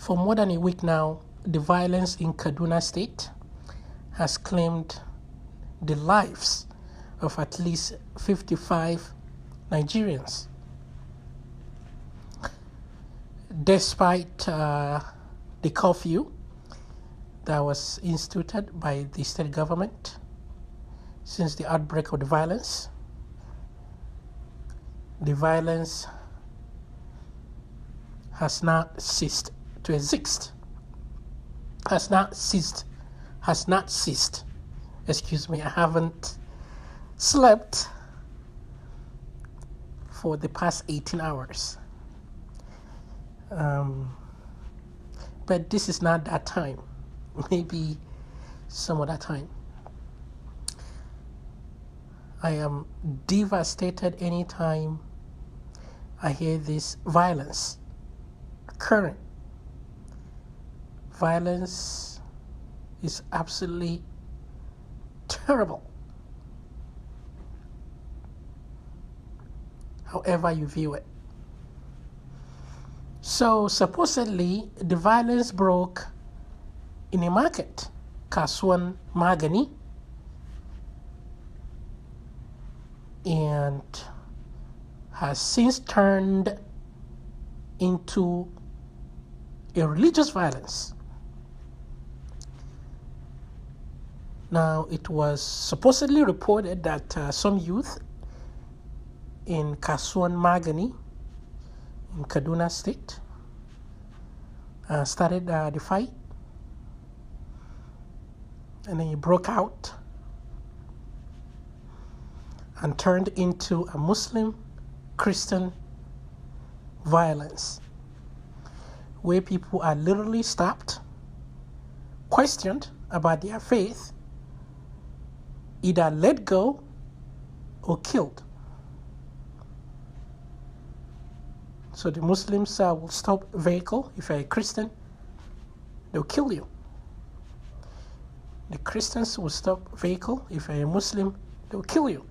For more than a week now, the violence in Kaduna State has claimed the lives of at least 55 Nigerians. Despite the curfew that was instituted by the state government since the outbreak of the violence has not ceased to exist. Has not ceased. Excuse me, I haven't slept for the past 18 hours. But this is not that time. Maybe some other time. I am devastated anytime I hear this violence occurring. Violence is absolutely terrible. However you view it. So supposedly the violence broke in a market, Kaduna Magani, and has since turned into a religious violence. Now, it was supposedly reported that some youth in Kaduna Magani in Kaduna State started the fight, and then it broke out and turned into a Muslim-Christian violence, where people are literally stopped, questioned about their faith, either let go or killed. So the Muslims will stop vehicle. If you're a Christian, they'll kill you. The Christians will stop vehicle. If you're a Muslim, they'll kill you.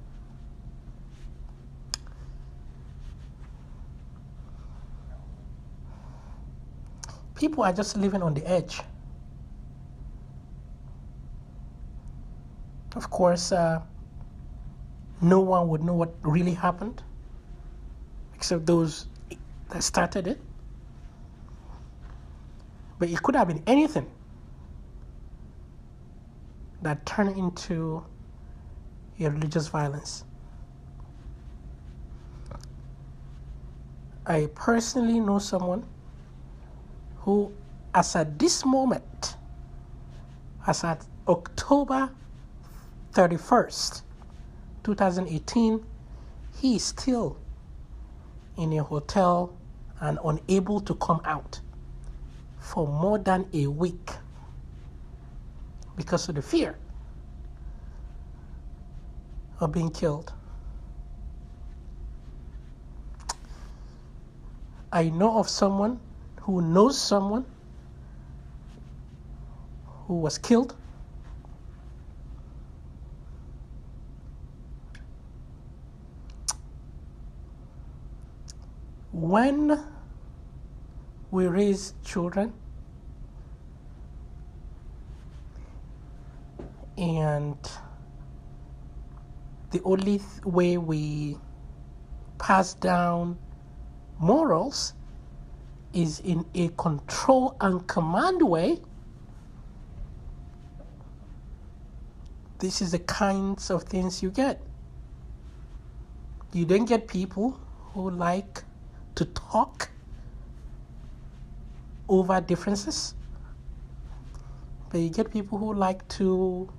People are just living on the edge. Of course, no one would know what really happened, except those that started it. But it could have been anything that turned into a religious violence. I personally know someone who, as at this moment, as at October 31st, 2018, he is still in a hotel and unable to come out for more than a week because of the fear of being killed. I know of someone who knows someone who was killed. When we raise children and the only way we pass down morals is in a control and command way, this is the kinds of things you get. You don't get people who like to talk over differences, but you get people who like to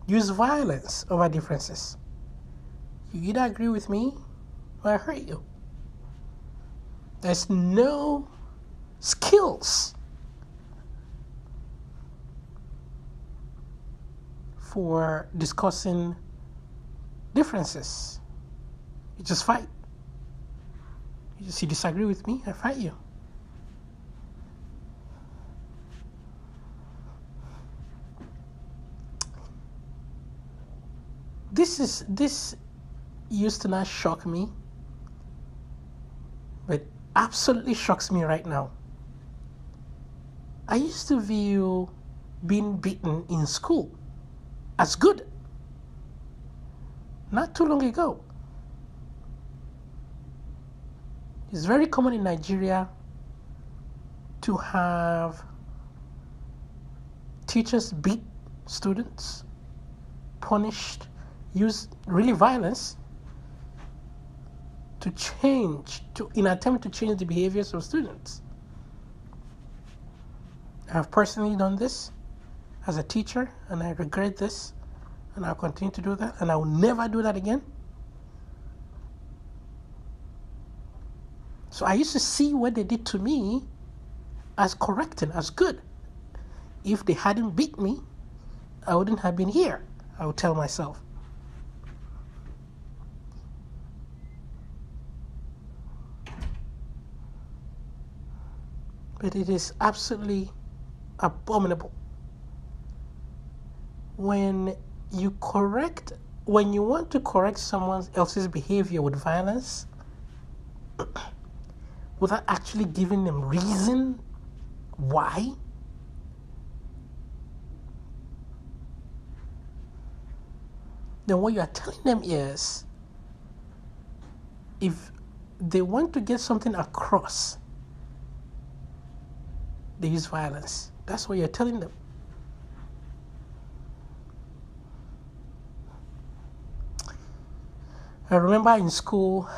use violence over differences. You either agree with me or I hurt you. There's no skills for discussing differences. You just fight. You disagree with me, I fight you. This used to not shock me, but absolutely shocks me right now. I used to view being beaten in school as good. Not too long ago. It's very common in Nigeria to have teachers beat students, punished, use really violence in attempt to change the behaviors of students. I have personally done this as a teacher, and I regret this, and I'll continue to do that, and I will never do that again. So I used to see what they did to me as correcting, as good. If they hadn't beat me, I wouldn't have been here, I would tell myself. But it is absolutely abominable when you want to correct someone else's behavior with violence without actually giving them reason why. Then what you are telling them is, if they want to get something across, they use violence. That's what you're telling them. I remember in school,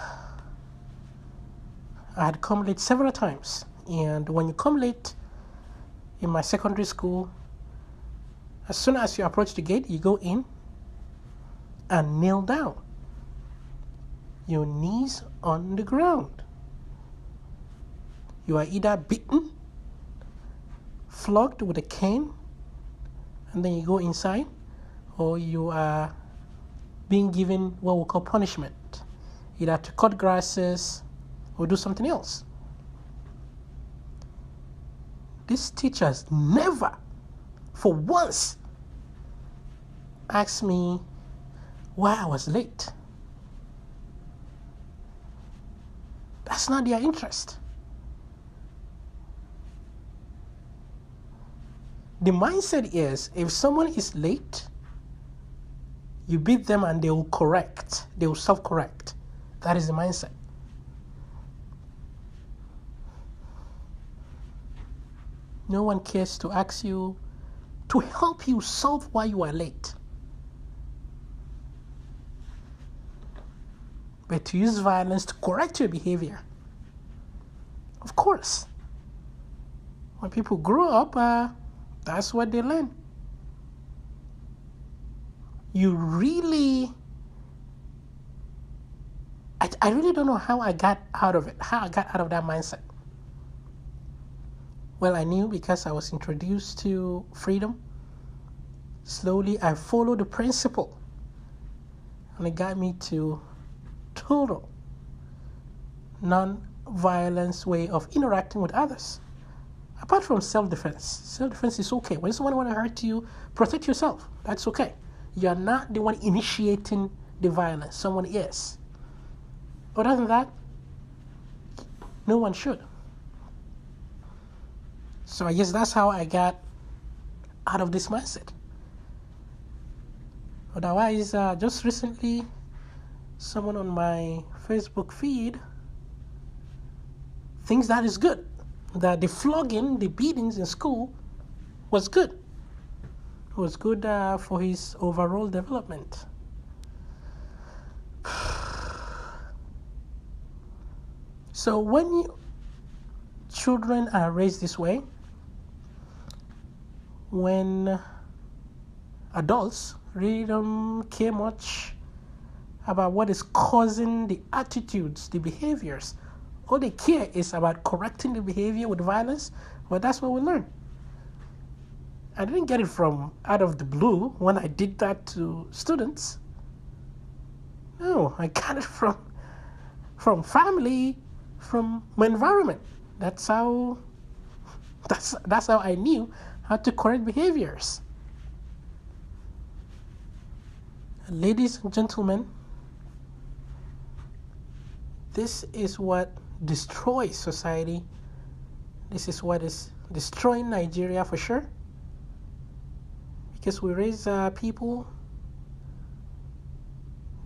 I had come late several times. And when you come late in my secondary school, as soon as you approach the gate, you go in and kneel down. Your knees on the ground. You are either beaten, flogged with a cane, and then you go inside, or you are being given what we call punishment, either to cut grasses or do something else. These teachers never, for once, asked me why I was late. That's not their interest. The mindset is, if someone is late, you beat them and they will correct. They will self-correct. That is the mindset. No one cares to ask you, to help you solve why you are late. But to use violence to correct your behavior. Of course. When people grow up, that's what they learn. I really don't know how I got out of it, how I got out of that mindset. Well, I knew because I was introduced to freedom. Slowly, I followed the principle. And it got me to total non-violence way of interacting with others. Apart from self-defense. Self-defense is okay. When someone wants to hurt you, protect yourself. That's okay. You're not the one initiating the violence. Someone is. Other than that, no one should. So I guess that's how I got out of this mindset. Otherwise, just recently, someone on my Facebook feed thinks that is good. That the flogging, the beatings in school was good. It was good for his overall development. So when children are raised this way, when adults really don't care much about what is causing the attitudes, the behaviors, all they care is about correcting the behavior with violence, well, that's what we learn. I didn't get it from out of the blue when I did that to students. No, I got it from family, from my environment. That's how I knew how to correct behaviors. Ladies and gentlemen, this is what destroy society. This is what is destroying Nigeria for sure. Because we raise people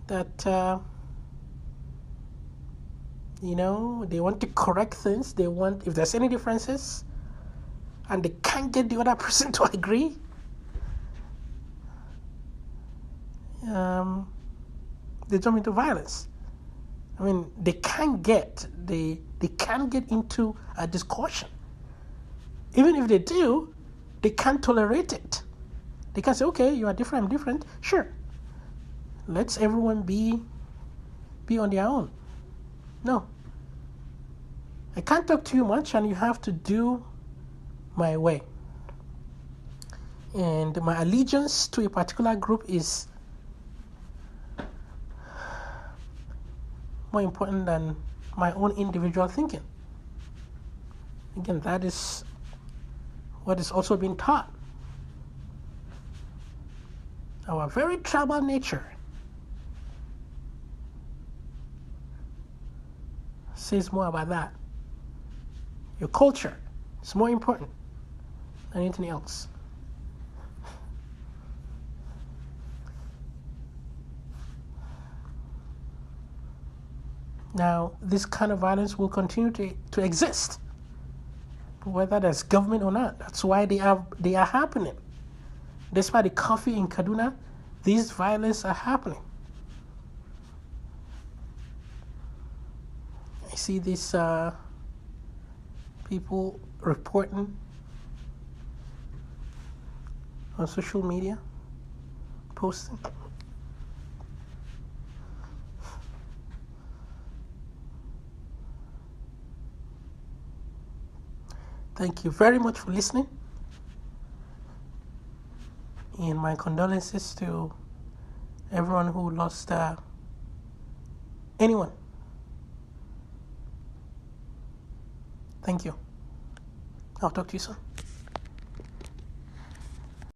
that, they want to correct things. They want, if there's any differences, and they can't get the other person to agree, they jump into violence. I mean, they can't get into a discussion. Even if they do, they can't tolerate it. They can't say, okay, you are different, I'm different. Sure. Let's everyone be on their own. No. I can't talk to you much, and you have to do my way. And my allegiance to a particular group is more important than my own individual thinking. Again, that is what is also being taught. Our very tribal nature says more about that. Your culture is more important than anything else. Now, this kind of violence will continue to exist, whether there's government or not. That's why they are happening. Despite the coffee in Kaduna, these violence are happening. I see these people reporting on social media, posting. Thank you very much for listening. And my condolences to everyone who lost anyone. Thank you. I'll talk to you soon.